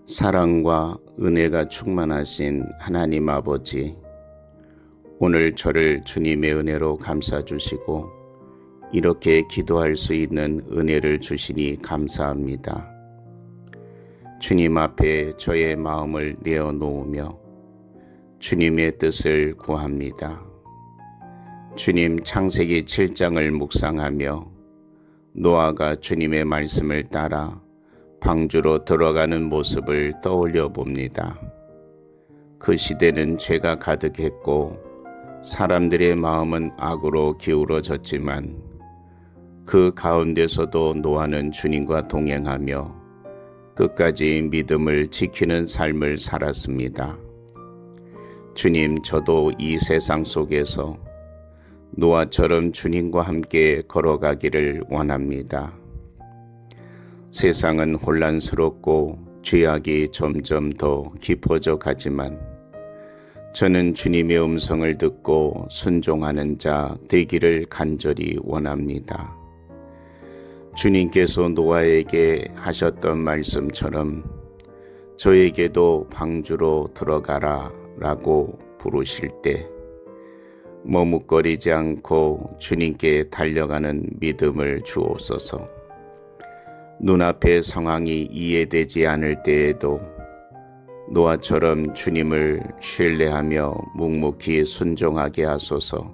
사랑과 은혜가 충만하신 하나님 아버지, 오늘 저를 주님의 은혜로 감싸주시고 이렇게 기도할 수 있는 은혜를 주시니 감사합니다. 주님 앞에 저의 마음을 내어놓으며 주님의 뜻을 구합니다. 주님 창세기 7장을 묵상하며 노아가 주님의 말씀을 따라 방주로 들어가는 모습을 떠올려 봅니다. 그 시대는 죄가 가득했고 사람들의 마음은 악으로 기울어졌지만 그 가운데서도 노아는 주님과 동행하며 끝까지 믿음을 지키는 삶을 살았습니다. 주님, 저도 이 세상 속에서 노아처럼 주님과 함께 걸어가기를 원합니다. 세상은 혼란스럽고 죄악이 점점 더 깊어져 가지만 저는 주님의 음성을 듣고 순종하는 자 되기를 간절히 원합니다. 주님께서 노아에게 하셨던 말씀처럼 저에게도 방주로 들어가라 라고 부르실 때 머뭇거리지 않고 주님께 달려가는 믿음을 주옵소서. 눈앞의 상황이 이해되지 않을 때에도 노아처럼 주님을 신뢰하며 묵묵히 순종하게 하소서.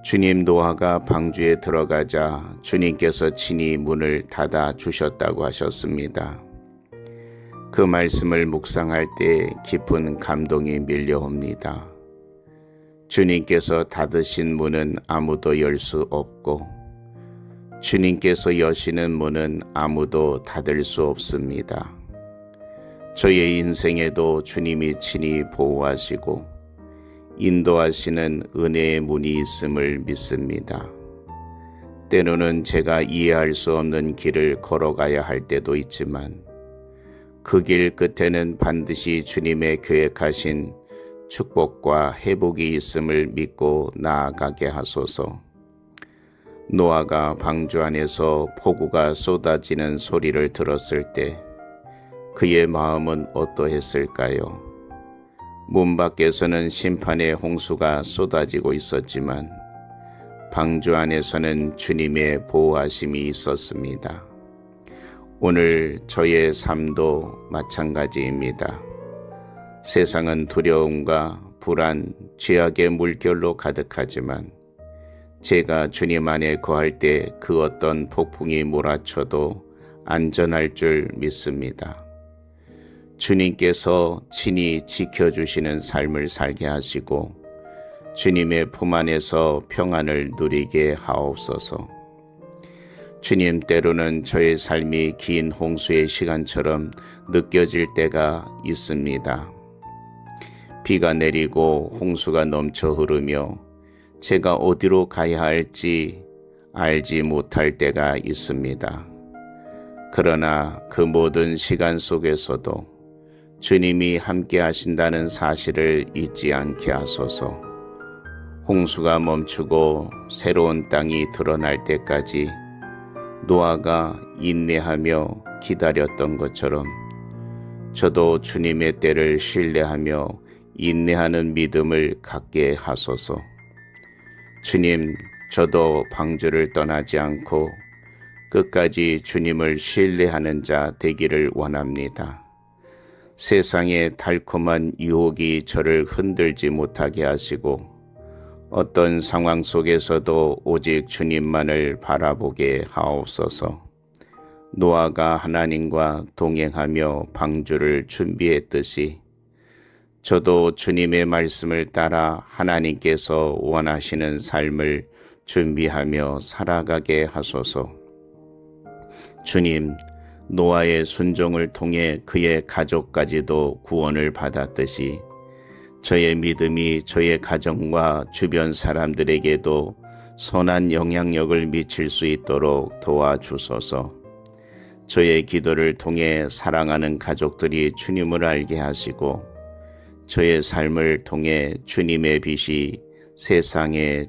주님, 노아가 방주에 들어가자 주님께서 친히 문을 닫아 주셨다고 하셨습니다. 그 말씀을 묵상할 때 깊은 감동이 밀려옵니다. 주님께서 닫으신 문은 아무도 열 수 없고 주님께서 여시는 문은 아무도 닫을 수 없습니다. 저의 인생에도 주님이 친히 보호하시고 인도하시는 은혜의 문이 있음을 믿습니다. 때로는 제가 이해할 수 없는 길을 걸어가야 할 때도 있지만 그 길 끝에는 반드시 주님의 계획하신 축복과 회복이 있음을 믿고 나아가게 하소서. 노아가 방주 안에서 폭우가 쏟아지는 소리를 들었을 때 그의 마음은 어떠했을까요? 문 밖에서는 심판의 홍수가 쏟아지고 있었지만 방주 안에서는 주님의 보호하심이 있었습니다. 오늘 저의 삶도 마찬가지입니다. 세상은 두려움과 불안, 죄악의 물결로 가득하지만 제가 주님 안에 거할 때 그 어떤 폭풍이 몰아쳐도 안전할 줄 믿습니다. 주님께서 친히 지켜주시는 삶을 살게 하시고 주님의 품 안에서 평안을 누리게 하옵소서. 주님, 때로는 저의 삶이 긴 홍수의 시간처럼 느껴질 때가 있습니다. 비가 내리고 홍수가 넘쳐 흐르며 제가 어디로 가야 할지 알지 못할 때가 있습니다. 그러나 그 모든 시간 속에서도 주님이 함께 하신다는 사실을 잊지 않게 하소서. 홍수가 멈추고 새로운 땅이 드러날 때까지 노아가 인내하며 기다렸던 것처럼 저도 주님의 때를 신뢰하며 인내하는 믿음을 갖게 하소서. 주님, 저도 방주를 떠나지 않고 끝까지 주님을 신뢰하는 자 되기를 원합니다. 세상의 달콤한 유혹이 저를 흔들지 못하게 하시고 어떤 상황 속에서도 오직 주님만을 바라보게 하옵소서. 노아가 하나님과 동행하며 방주를 준비했듯이 저도 주님의 말씀을 따라 하나님께서 원하시는 삶을 준비하며 살아가게 하소서. 주님, 노아의 순종을 통해 그의 가족까지도 구원을 받았듯이 저의 믿음이 저의 가정과 주변 사람들에게도 선한 영향력을 미칠 수 있도록 도와주소서. 저의 기도를 통해 사랑하는 가족들이 주님을 알게 하시고 저의 삶을 통해 주님의 빛이 세상에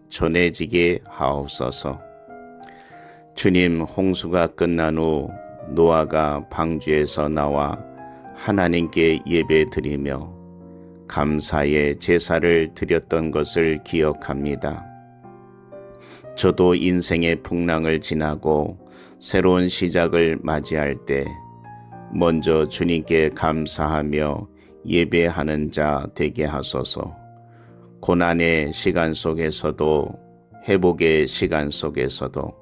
전해지게 하옵소서. 주님, 홍수가 끝난 후 노아가 방주에서 나와 하나님께 예배드리며 감사의 제사를 드렸던 것을 기억합니다. 저도 인생의 풍랑을 지나고 새로운 시작을 맞이할 때 먼저 주님께 감사하며 예배하는 자 되게 하소서. 고난의 시간 속에서도 회복의 시간 속에서도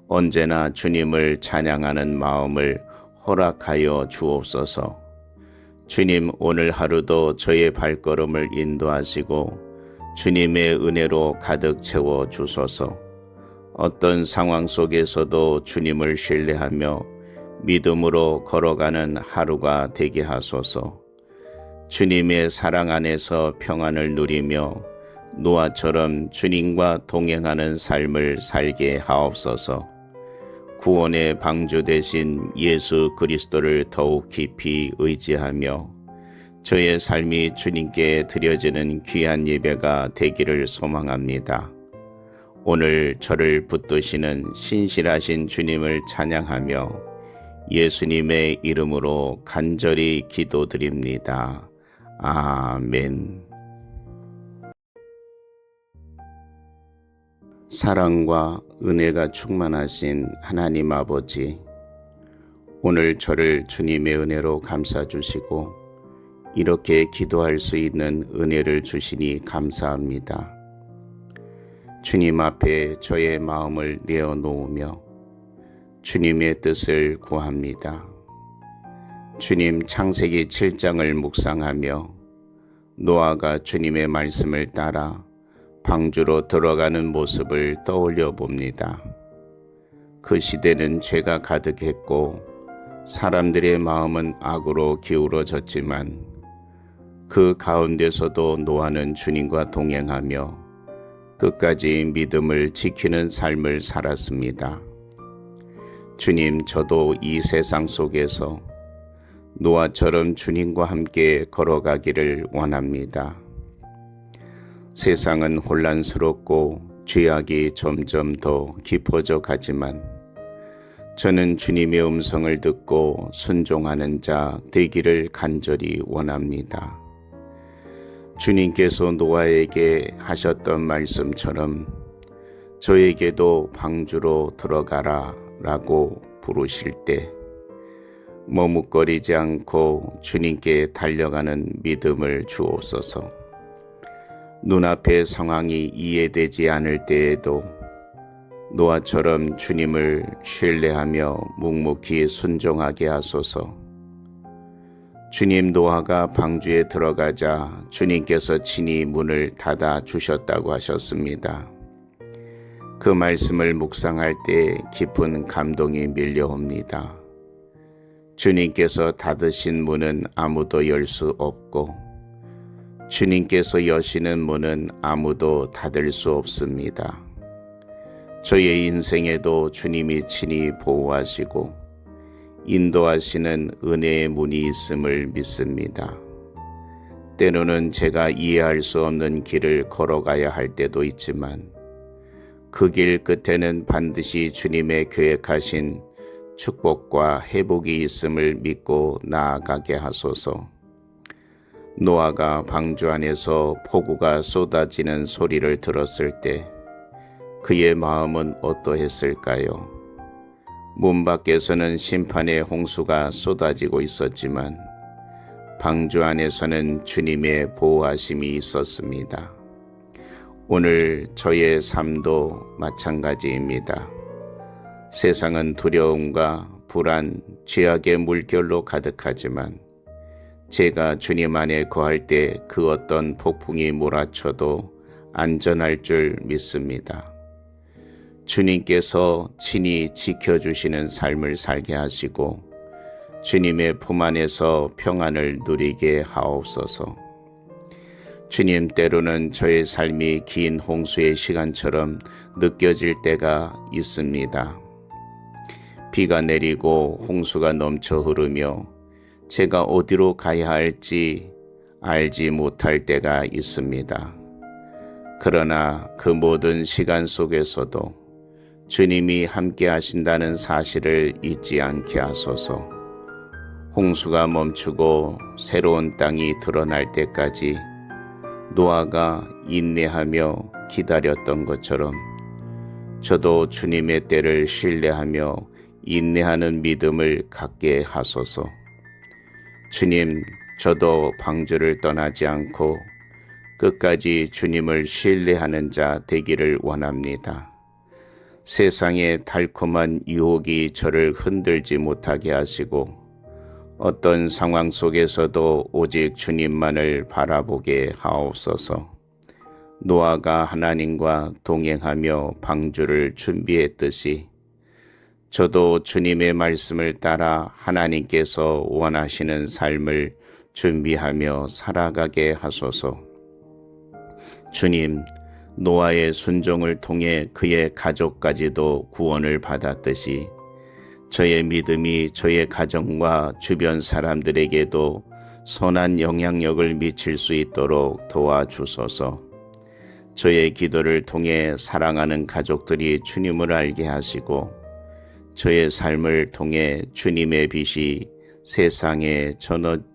언제나 주님을 찬양하는 마음을 허락하여 주옵소서. 주님, 오늘 하루도 저의 발걸음을 인도하시고 주님의 은혜로 가득 채워 주소서. 어떤 상황 속에서도 주님을 신뢰하며 믿음으로 걸어가는 하루가 되게 하소서. 주님의 사랑 안에서 평안을 누리며 노아처럼 주님과 동행하는 삶을 살게 하옵소서. 구원의 방주 되신 예수 그리스도를 더욱 깊이 의지하며 저의 삶이 주님께 드려지는 귀한 예배가 되기를 소망합니다. 오늘 저를 붙드시는 신실하신 주님을 찬양하며 예수님의 이름으로 간절히 기도드립니다. 아멘. 사랑과 은혜가 충만하신 하나님 아버지, 오늘 저를 주님의 은혜로 감싸주시고 이렇게 기도할 수 있는 은혜를 주시니 감사합니다. 주님 앞에 저의 마음을 내어놓으며 주님의 뜻을 구합니다. 주님, 창세기 7장을 묵상하며 노아가 주님의 말씀을 따라 방주로 들어가는 모습을 떠올려 봅니다. 그 시대는 죄가 가득했고 사람들의 마음은 악으로 기울어졌지만 그 가운데서도 노아는 주님과 동행하며 끝까지 믿음을 지키는 삶을 살았습니다. 주님, 저도 이 세상 속에서 노아처럼 주님과 함께 걸어가기를 원합니다. 세상은 혼란스럽고 죄악이 점점 더 깊어져 가지만 저는 주님의 음성을 듣고 순종하는 자 되기를 간절히 원합니다. 주님께서 노아에게 하셨던 말씀처럼 저에게도 방주로 들어가라 라고 부르실 때 머뭇거리지 않고 주님께 달려가는 믿음을 주옵소서. 눈앞의 상황이 이해되지 않을 때에도 노아처럼 주님을 신뢰하며 묵묵히 순종하게 하소서. 주님, 노아가 방주에 들어가자 주님께서 친히 문을 닫아 주셨다고 하셨습니다. 그 말씀을 묵상할 때 깊은 감동이 밀려옵니다. 주님께서 닫으신 문은 아무도 열 수 없고 주님께서 여시는 문은 아무도 닫을 수 없습니다. 저의 인생에도 주님이 친히 보호하시고 인도하시는 은혜의 문이 있음을 믿습니다. 때로는 제가 이해할 수 없는 길을 걸어가야 할 때도 있지만 그 길 끝에는 반드시 주님의 계획하신 축복과 회복이 있음을 믿고 나아가게 하소서. 노아가 방주 안에서 폭우가 쏟아지는 소리를 들었을 때 그의 마음은 어떠했을까요? 문 밖에서는 심판의 홍수가 쏟아지고 있었지만 방주 안에서는 주님의 보호하심이 있었습니다. 오늘 저의 삶도 마찬가지입니다. 세상은 두려움과 불안, 죄악의 물결로 가득하지만 제가 주님 안에 거할 때 그 어떤 폭풍이 몰아쳐도 안전할 줄 믿습니다. 주님께서 친히 지켜주시는 삶을 살게 하시고 주님의 품 안에서 평안을 누리게 하옵소서. 주님, 때로는 저의 삶이 긴 홍수의 시간처럼 느껴질 때가 있습니다. 비가 내리고 홍수가 넘쳐 흐르며 제가 어디로 가야 할지 알지 못할 때가 있습니다. 그러나 그 모든 시간 속에서도 주님이 함께 하신다는 사실을 잊지 않게 하소서. 홍수가 멈추고 새로운 땅이 드러날 때까지 노아가 인내하며 기다렸던 것처럼 저도 주님의 때를 신뢰하며 인내하는 믿음을 갖게 하소서. 주님, 저도 방주를 떠나지 않고 끝까지 주님을 신뢰하는 자 되기를 원합니다. 세상의 달콤한 유혹이 저를 흔들지 못하게 하시고 어떤 상황 속에서도 오직 주님만을 바라보게 하옵소서. 노아가 하나님과 동행하며 방주를 준비했듯이 저도 주님의 말씀을 따라 하나님께서 원하시는 삶을 준비하며 살아가게 하소서. 주님, 노아의 순종을 통해 그의 가족까지도 구원을 받았듯이 저의 믿음이 저의 가정과 주변 사람들에게도 선한 영향력을 미칠 수 있도록 도와주소서. 저의 기도를 통해 사랑하는 가족들이 주님을 알게 하시고 저의 삶을 통해 주님의 빛이 세상에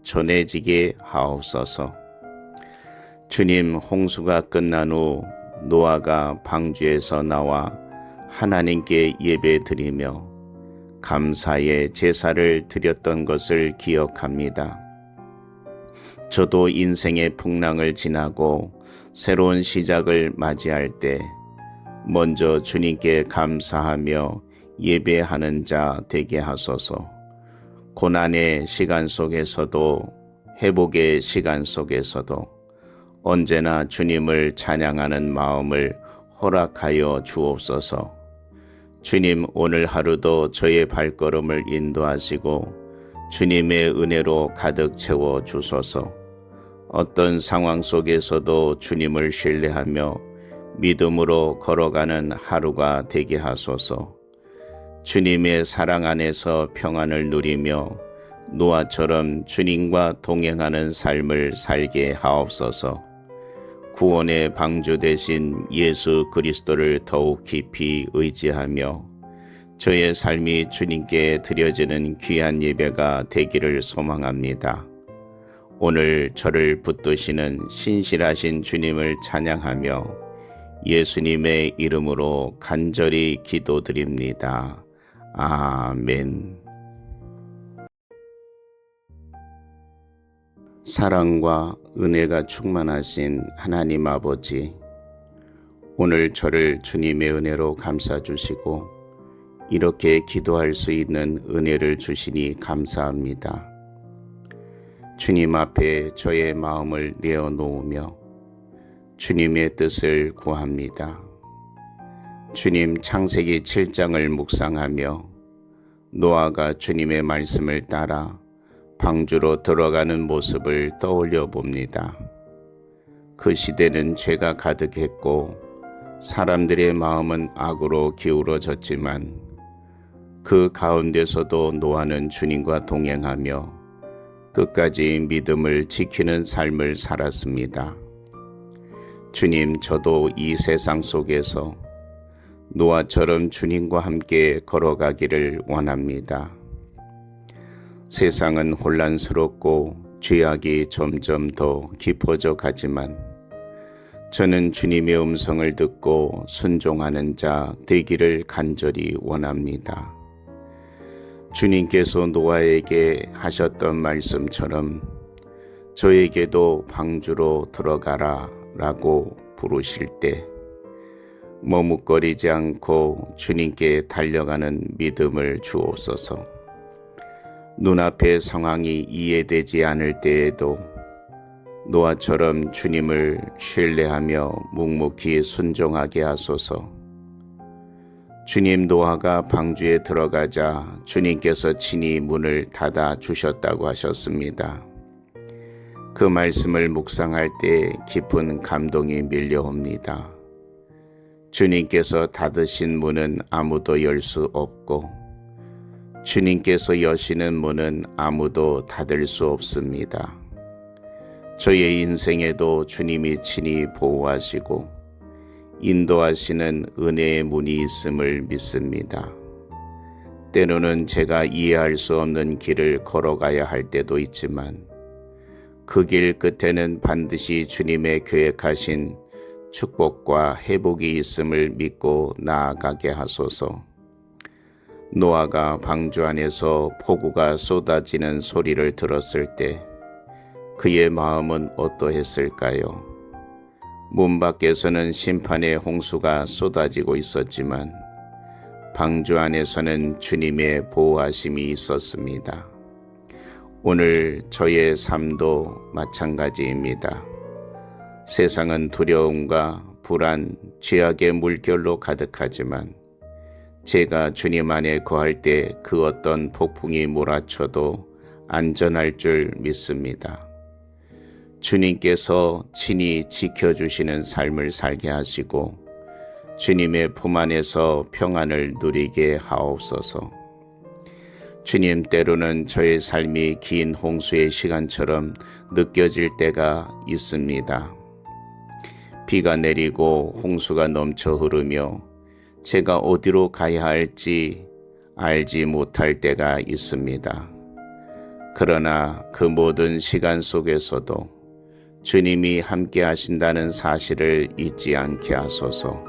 전해지게 하옵소서. 주님, 홍수가 끝난 후 노아가 방주에서 나와 하나님께 예배드리며 감사의 제사를 드렸던 것을 기억합니다. 저도 인생의 풍랑을 지나고 새로운 시작을 맞이할 때 먼저 주님께 감사하며 예배하는 자 되게 하소서. 고난의 시간 속에서도 회복의 시간 속에서도 언제나 주님을 찬양하는 마음을 허락하여 주옵소서. 주님, 오늘 하루도 저의 발걸음을 인도하시고 주님의 은혜로 가득 채워 주소서. 어떤 상황 속에서도 주님을 신뢰하며 믿음으로 걸어가는 하루가 되게 하소서. 주님의 사랑 안에서 평안을 누리며 노아처럼 주님과 동행하는 삶을 살게 하옵소서. 구원의 방주 되신 예수 그리스도를 더욱 깊이 의지하며 저의 삶이 주님께 드려지는 귀한 예배가 되기를 소망합니다. 오늘 저를 붙드시는 신실하신 주님을 찬양하며 예수님의 이름으로 간절히 기도드립니다. 아멘. 사랑과 은혜가 충만하신 하나님 아버지, 오늘 저를 주님의 은혜로 감싸주시고 이렇게 기도할 수 있는 은혜를 주시니 감사합니다. 주님 앞에 저의 마음을 내어놓으며 주님의 뜻을 구합니다. 주님, 창세기 7장을 묵상하며 노아가 주님의 말씀을 따라 방주로 들어가는 모습을 떠올려 봅니다. 그 시대는 죄가 가득했고 사람들의 마음은 악으로 기울어졌지만 그 가운데서도 노아는 주님과 동행하며 끝까지 믿음을 지키는 삶을 살았습니다. 주님, 저도 이 세상 속에서 노아처럼 주님과 함께 걸어가기를 원합니다. 세상은 혼란스럽고 죄악이 점점 더 깊어져 가지만 저는 주님의 음성을 듣고 순종하는 자 되기를 간절히 원합니다. 주님께서 노아에게 하셨던 말씀처럼 저에게도 방주로 들어가라 라고 부르실 때 머뭇거리지 않고 주님께 달려가는 믿음을 주옵소서. 눈앞의 상황이 이해되지 않을 때에도 노아처럼 주님을 신뢰하며 묵묵히 순종하게 하소서. 주님, 노아가 방주에 들어가자 주님께서 친히 문을 닫아 주셨다고 하셨습니다. 그 말씀을 묵상할 때 깊은 감동이 밀려옵니다. 주님께서 닫으신 문은 아무도 열 수 없고 주님께서 여시는 문은 아무도 닫을 수 없습니다. 저의 인생에도 주님이 친히 보호하시고 인도하시는 은혜의 문이 있음을 믿습니다. 때로는 제가 이해할 수 없는 길을 걸어가야 할 때도 있지만 그 길 끝에는 반드시 주님의 계획하신 축복과 회복이 있음을 믿고 나아가게 하소서. 노아가 방주 안에서 폭우가 쏟아지는 소리를 들었을 때 그의 마음은 어떠했을까요? 문 밖에서는 심판의 홍수가 쏟아지고 있었지만 방주 안에서는 주님의 보호하심이 있었습니다. 오늘 저의 삶도 마찬가지입니다. 세상은 두려움과 불안, 죄악의 물결로 가득하지만 제가 주님 안에 거할 때 그 어떤 폭풍이 몰아쳐도 안전할 줄 믿습니다. 주님께서 친히 지켜주시는 삶을 살게 하시고 주님의 품 안에서 평안을 누리게 하옵소서. 주님, 때로는 저의 삶이 긴 홍수의 시간처럼 느껴질 때가 있습니다. 비가 내리고 홍수가 넘쳐 흐르며 제가 어디로 가야 할지 알지 못할 때가 있습니다. 그러나 그 모든 시간 속에서도 주님이 함께 하신다는 사실을 잊지 않게 하소서.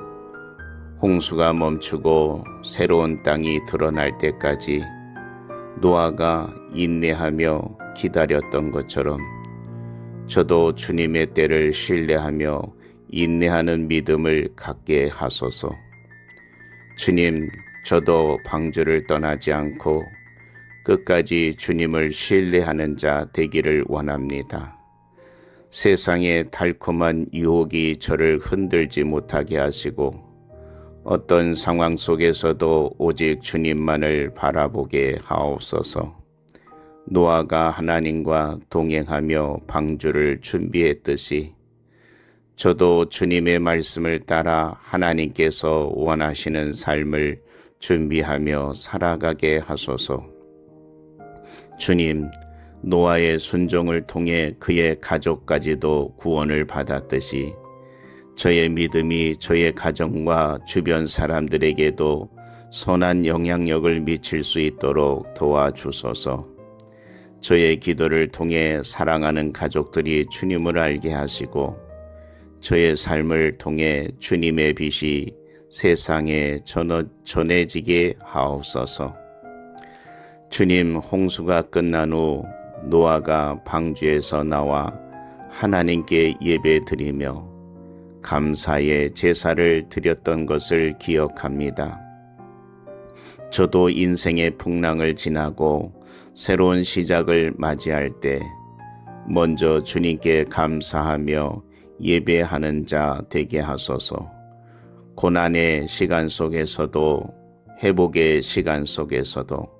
홍수가 멈추고 새로운 땅이 드러날 때까지 노아가 인내하며 기다렸던 것처럼 저도 주님의 때를 신뢰하며 인내하는 믿음을 갖게 하소서. 주님, 저도 방주를 떠나지 않고 끝까지 주님을 신뢰하는 자 되기를 원합니다. 세상의 달콤한 유혹이 저를 흔들지 못하게 하시고 어떤 상황 속에서도 오직 주님만을 바라보게 하옵소서. 노아가 하나님과 동행하며 방주를 준비했듯이 저도 주님의 말씀을 따라 하나님께서 원하시는 삶을 준비하며 살아가게 하소서. 주님, 노아의 순종을 통해 그의 가족까지도 구원을 받았듯이 저의 믿음이 저의 가정과 주변 사람들에게도 선한 영향력을 미칠 수 있도록 도와주소서. 저의 기도를 통해 사랑하는 가족들이 주님을 알게 하시고 저의 삶을 통해 주님의 빛이 세상에 전해지게 하옵소서. 주님, 홍수가 끝난 후 노아가 방주에서 나와 하나님께 예배드리며 감사의 제사를 드렸던 것을 기억합니다. 저도 인생의 풍랑을 지나고 새로운 시작을 맞이할 때 먼저 주님께 감사하며 예배하는 자 되게 하소서. 고난의 시간 속에서도 회복의 시간 속에서도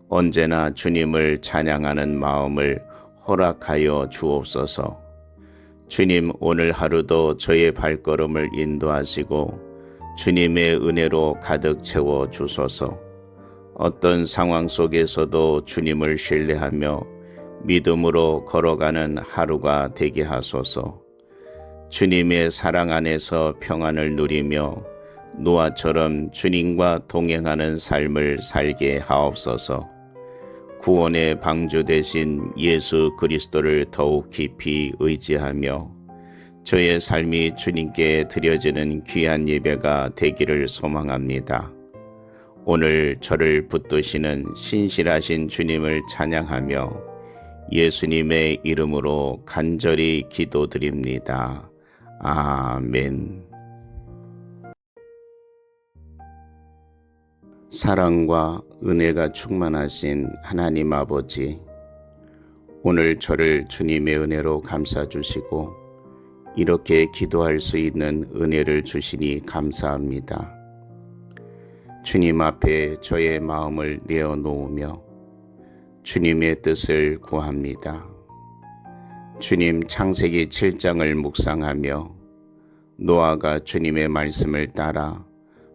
언제나 주님을 찬양하는 마음을 허락하여 주옵소서. 주님, 오늘 하루도 저의 발걸음을 인도하시고 주님의 은혜로 가득 채워 주소서. 어떤 상황 속에서도 주님을 신뢰하며 믿음으로 걸어가는 하루가 되게 하소서. 주님의 사랑 안에서 평안을 누리며 노아처럼 주님과 동행하는 삶을 살게 하옵소서. 구원의 방주 되신 예수 그리스도를 더욱 깊이 의지하며 저의 삶이 주님께 드려지는 귀한 예배가 되기를 소망합니다. 오늘 저를 붙드시는 신실하신 주님을 찬양하며 예수님의 이름으로 간절히 기도드립니다. 아멘. 사랑과 은혜가 충만하신 하나님 아버지, 오늘 저를 주님의 은혜로 감싸주시고 이렇게 기도할 수 있는 은혜를 주시니 감사합니다. 주님 앞에 저의 마음을 내어놓으며 주님의 뜻을 구합니다. 주님, 창세기 7장을 묵상하며 노아가 주님의 말씀을 따라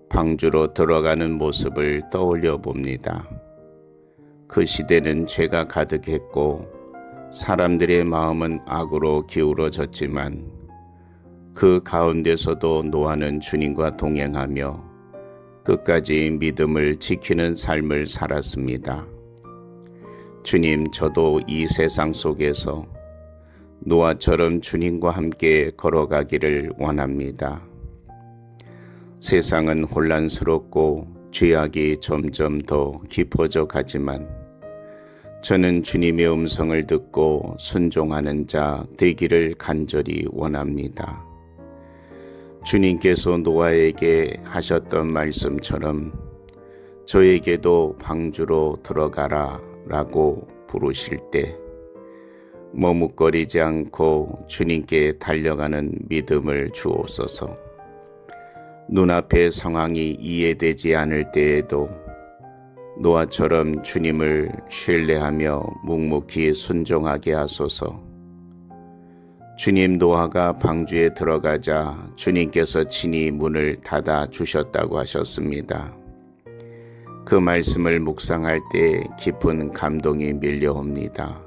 방주로 들어가는 모습을 떠올려 봅니다. 그 시대는 죄가 가득했고 사람들의 마음은 악으로 기울어졌지만 그 가운데서도 노아는 주님과 동행하며 끝까지 믿음을 지키는 삶을 살았습니다. 주님, 저도 이 세상 속에서 노아처럼 주님과 함께 걸어가기를 원합니다. 세상은 혼란스럽고 죄악이 점점 더 깊어져 가지만 저는 주님의 음성을 듣고 순종하는 자 되기를 간절히 원합니다. 주님께서 노아에게 하셨던 말씀처럼 저에게도 방주로 들어가라 라고 부르실 때 머뭇거리지 않고 주님께 달려가는 믿음을 주옵소서. 눈앞의 상황이 이해되지 않을 때에도 노아처럼 주님을 신뢰하며 묵묵히 순종하게 하소서. 주님, 노아가 방주에 들어가자 주님께서 친히 문을 닫아 주셨다고 하셨습니다. 그 말씀을 묵상할 때 깊은 감동이 밀려옵니다.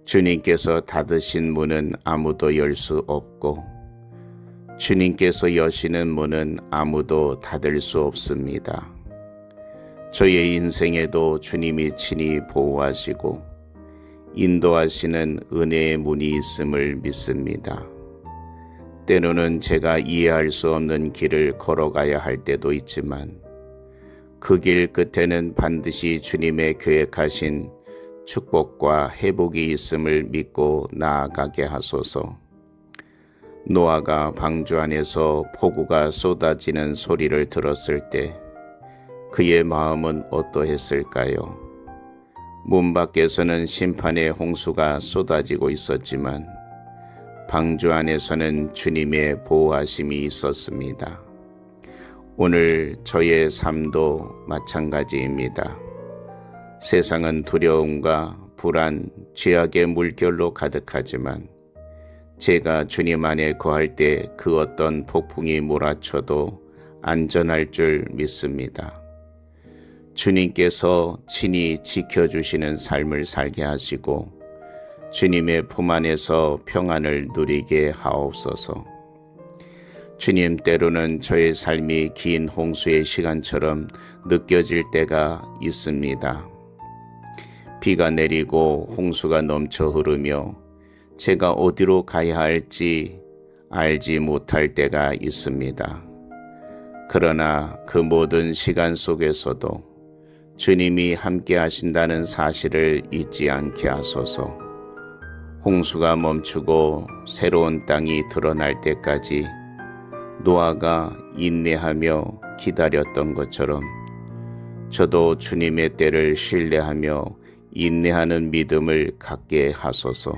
주님께서 닫으신 문은 아무도 열 수 없고 주님께서 여시는 문은 아무도 닫을 수 없습니다. 저의 인생에도 주님이 친히 보호하시고 인도하시는 은혜의 문이 있음을 믿습니다. 때로는 제가 이해할 수 없는 길을 걸어가야 할 때도 있지만 그 길 끝에는 반드시 주님의 계획하신 축복과 회복이 있음을 믿고 나아가게 하소서. 노아가 방주 안에서 폭우가 쏟아지는 소리를 들었을 때 그의 마음은 어떠했을까요? 문 밖에서는 심판의 홍수가 쏟아지고 있었지만 방주 안에서는 주님의 보호하심이 있었습니다. 오늘 저의 삶도 마찬가지입니다. 세상은 두려움과 불안, 죄악의 물결로 가득하지만 제가 주님 안에 거할 때 그 어떤 폭풍이 몰아쳐도 안전할 줄 믿습니다. 주님께서 친히 지켜주시는 삶을 살게 하시고 주님의 품 안에서 평안을 누리게 하옵소서. 주님, 때로는 저의 삶이 긴 홍수의 시간처럼 느껴질 때가 있습니다. 비가 내리고 홍수가 넘쳐 흐르며 제가 어디로 가야 할지 알지 못할 때가 있습니다. 그러나 그 모든 시간 속에서도 주님이 함께 하신다는 사실을 잊지 않게 하소서. 홍수가 멈추고 새로운 땅이 드러날 때까지 노아가 인내하며 기다렸던 것처럼 저도 주님의 때를 신뢰하며 인내하는 믿음을 갖게 하소서.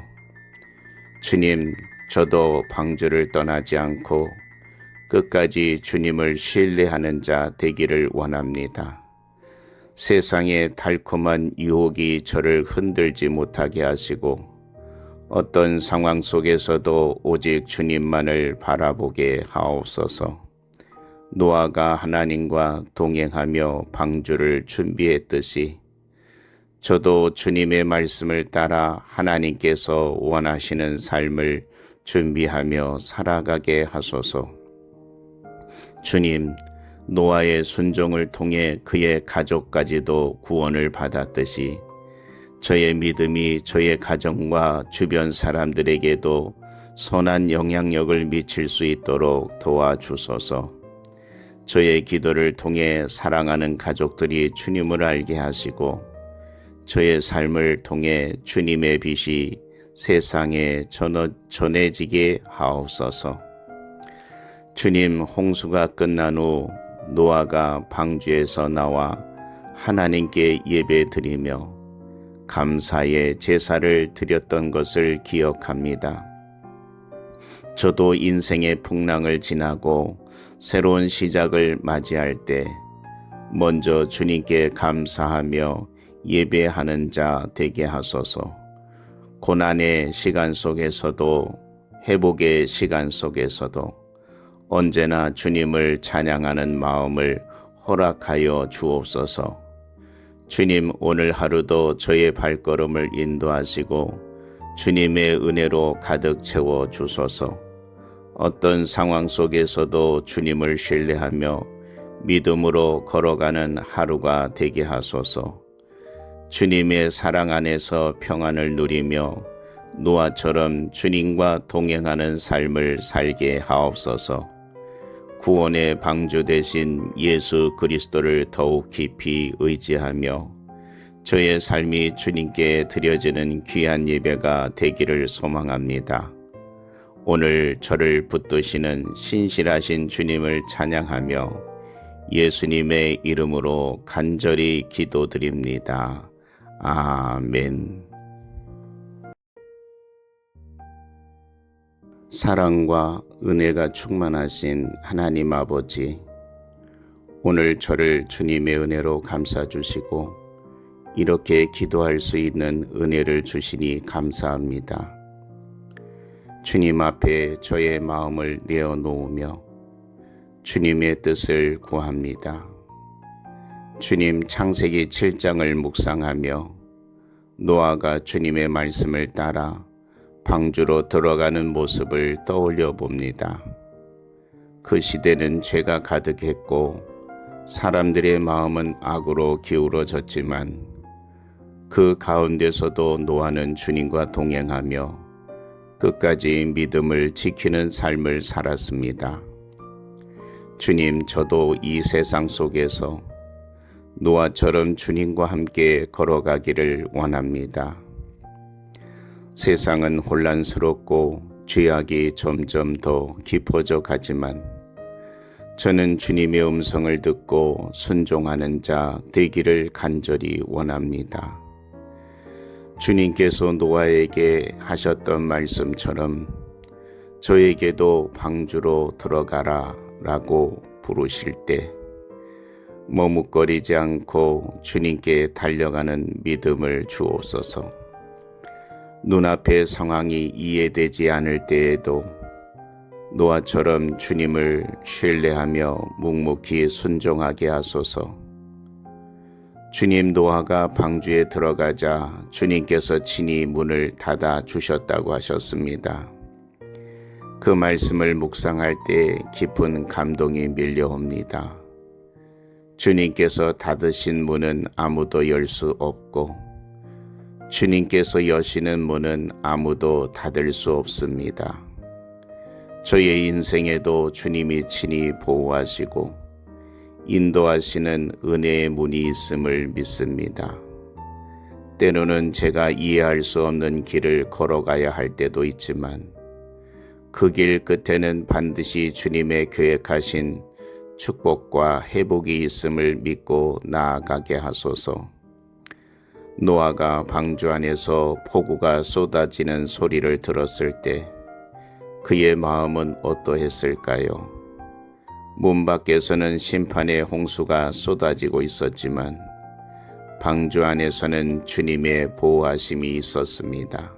주님, 저도 방주를 떠나지 않고 끝까지 주님을 신뢰하는 자 되기를 원합니다. 세상의 달콤한 유혹이 저를 흔들지 못하게 하시고 어떤 상황 속에서도 오직 주님만을 바라보게 하옵소서. 노아가 하나님과 동행하며 방주를 준비했듯이 저도 주님의 말씀을 따라 하나님께서 원하시는 삶을 준비하며 살아가게 하소서. 주님, 노아의 순종을 통해 그의 가족까지도 구원을 받았듯이 저의 믿음이 저의 가정과 주변 사람들에게도 선한 영향력을 미칠 수 있도록 도와주소서. 저의 기도를 통해 사랑하는 가족들이 주님을 알게 하시고 저의 삶을 통해 주님의 빛이 세상에 전해지게 하옵소서. 주님, 홍수가 끝난 후 노아가 방주에서 나와 하나님께 예배드리며 감사의 제사를 드렸던 것을 기억합니다. 저도 인생의 풍랑을 지나고 새로운 시작을 맞이할 때 먼저 주님께 감사하며 예배하는 자 되게 하소서. 고난의 시간 속에서도 회복의 시간 속에서도 언제나 주님을 찬양하는 마음을 허락하여 주옵소서. 주님, 오늘 하루도 저의 발걸음을 인도하시고 주님의 은혜로 가득 채워 주소서. 어떤 상황 속에서도 주님을 신뢰하며 믿음으로 걸어가는 하루가 되게 하소서. 주님의 사랑 안에서 평안을 누리며 노아처럼 주님과 동행하는 삶을 살게 하옵소서. 구원의 방주 되신 예수 그리스도를 더욱 깊이 의지하며 저의 삶이 주님께 드려지는 귀한 예배가 되기를 소망합니다. 오늘 저를 붙드시는 신실하신 주님을 찬양하며 예수님의 이름으로 간절히 기도드립니다. 아멘. 사랑과 은혜가 충만하신 하나님 아버지, 오늘 저를 주님의 은혜로 감싸주시고 이렇게 기도할 수 있는 은혜를 주시니 감사합니다. 주님 앞에 저의 마음을 내어놓으며 주님의 뜻을 구합니다. 주님 창세기 7장을 묵상하며 노아가 주님의 말씀을 따라 방주로 들어가는 모습을 떠올려 봅니다. 그 시대는 죄가 가득했고 사람들의 마음은 악으로 기울어졌지만 그 가운데서도 노아는 주님과 동행하며 끝까지 믿음을 지키는 삶을 살았습니다. 주님, 저도 이 세상 속에서 노아처럼 주님과 함께 걸어가기를 원합니다. 세상은 혼란스럽고 죄악이 점점 더 깊어져 가지만 저는 주님의 음성을 듣고 순종하는 자 되기를 간절히 원합니다. 주님께서 노아에게 하셨던 말씀처럼 저에게도 방주로 들어가라 라고 부르실 때 머뭇거리지 않고 주님께 달려가는 믿음을 주옵소서. 눈앞의 상황이 이해되지 않을 때에도 노아처럼 주님을 신뢰하며 묵묵히 순종하게 하소서. 주님, 노아가 방주에 들어가자 주님께서 친히 문을 닫아 주셨다고 하셨습니다. 그 말씀을 묵상할 때 깊은 감동이 밀려옵니다. 주님께서 닫으신 문은 아무도 열 수 없고 주님께서 여시는 문은 아무도 닫을 수 없습니다. 저의 인생에도 주님이 친히 보호하시고 인도하시는 은혜의 문이 있음을 믿습니다. 때로는 제가 이해할 수 없는 길을 걸어가야 할 때도 있지만 그 길 끝에는 반드시 주님의 계획하신 축복과 회복이 있음을 믿고 나아가게 하소서. 노아가 방주 안에서 폭우가 쏟아지는 소리를 들었을 때 그의 마음은 어떠했을까요? 문 밖에서는 심판의 홍수가 쏟아지고 있었지만 방주 안에서는 주님의 보호하심이 있었습니다.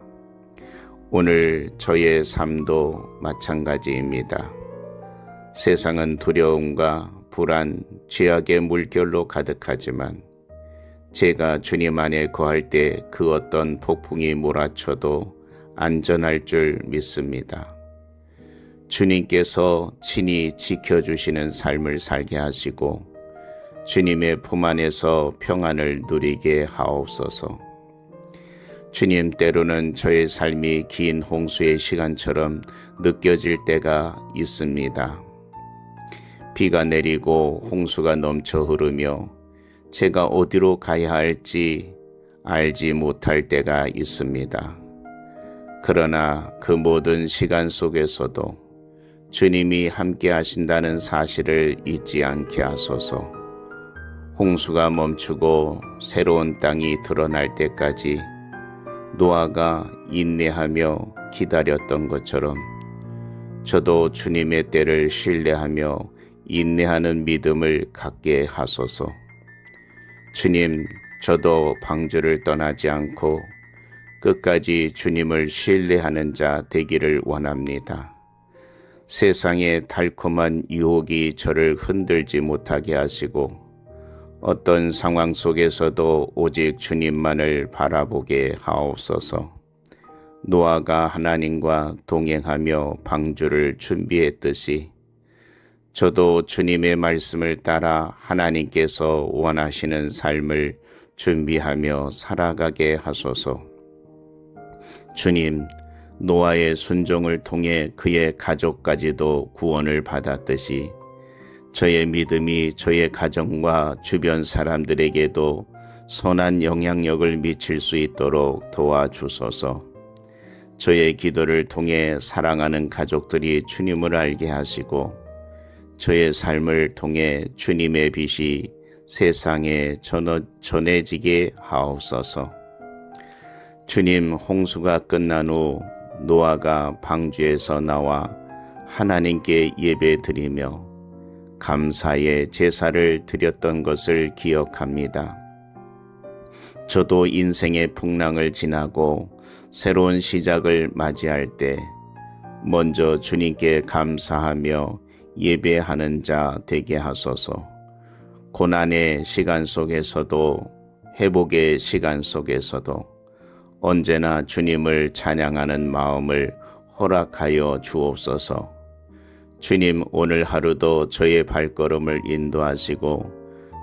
오늘 저의 삶도 마찬가지입니다. 세상은 두려움과 불안, 죄악의 물결로 가득하지만 제가 주님 안에 거할 때 그 어떤 폭풍이 몰아쳐도 안전할 줄 믿습니다. 주님께서 친히 지켜주시는 삶을 살게 하시고 주님의 품 안에서 평안을 누리게 하옵소서. 주님, 때로는 저의 삶이 긴 홍수의 시간처럼 느껴질 때가 있습니다. 비가 내리고 홍수가 넘쳐 흐르며 제가 어디로 가야 할지 알지 못할 때가 있습니다. 그러나 그 모든 시간 속에서도 주님이 함께 하신다는 사실을 잊지 않게 하소서. 홍수가 멈추고 새로운 땅이 드러날 때까지 노아가 인내하며 기다렸던 것처럼 저도 주님의 때를 신뢰하며 인내하는 믿음을 갖게 하소서. 주님, 저도 방주를 떠나지 않고 끝까지 주님을 신뢰하는 자 되기를 원합니다. 세상의 달콤한 유혹이 저를 흔들지 못하게 하시고 어떤 상황 속에서도 오직 주님만을 바라보게 하옵소서. 노아가 하나님과 동행하며 방주를 준비했듯이 저도 주님의 말씀을 따라 하나님께서 원하시는 삶을 준비하며 살아가게 하소서. 주님, 노아의 순종을 통해 그의 가족까지도 구원을 받았듯이 저의 믿음이 저의 가정과 주변 사람들에게도 선한 영향력을 미칠 수 있도록 도와주소서. 저의 기도를 통해 사랑하는 가족들이 주님을 알게 하시고 저의 삶을 통해 주님의 빛이 세상에 전해지게 하옵소서. 주님, 홍수가 끝난 후 노아가 방주에서 나와 하나님께 예배드리며 감사의 제사를 드렸던 것을 기억합니다. 저도 인생의 풍랑을 지나고 새로운 시작을 맞이할 때 먼저 주님께 감사하며 예배하는 자 되게 하소서. 고난의 시간 속에서도 회복의 시간 속에서도 언제나 주님을 찬양하는 마음을 허락하여 주옵소서. 주님, 오늘 하루도 저의 발걸음을 인도하시고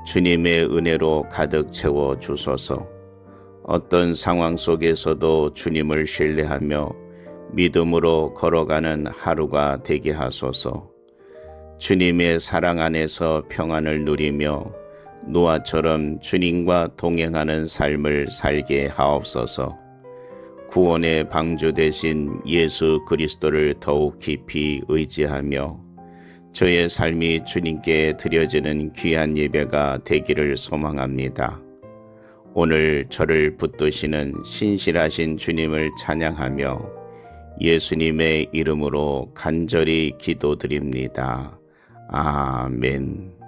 주님의 은혜로 가득 채워 주소서. 어떤 상황 속에서도 주님을 신뢰하며 믿음으로 걸어가는 하루가 되게 하소서. 주님의 사랑 안에서 평안을 누리며 노아처럼 주님과 동행하는 삶을 살게 하옵소서. 구원의 방주 되신 예수 그리스도를 더욱 깊이 의지하며 저의 삶이 주님께 드려지는 귀한 예배가 되기를 소망합니다. 오늘 저를 붙드시는 신실하신 주님을 찬양하며 예수님의 이름으로 간절히 기도드립니다. 아멘.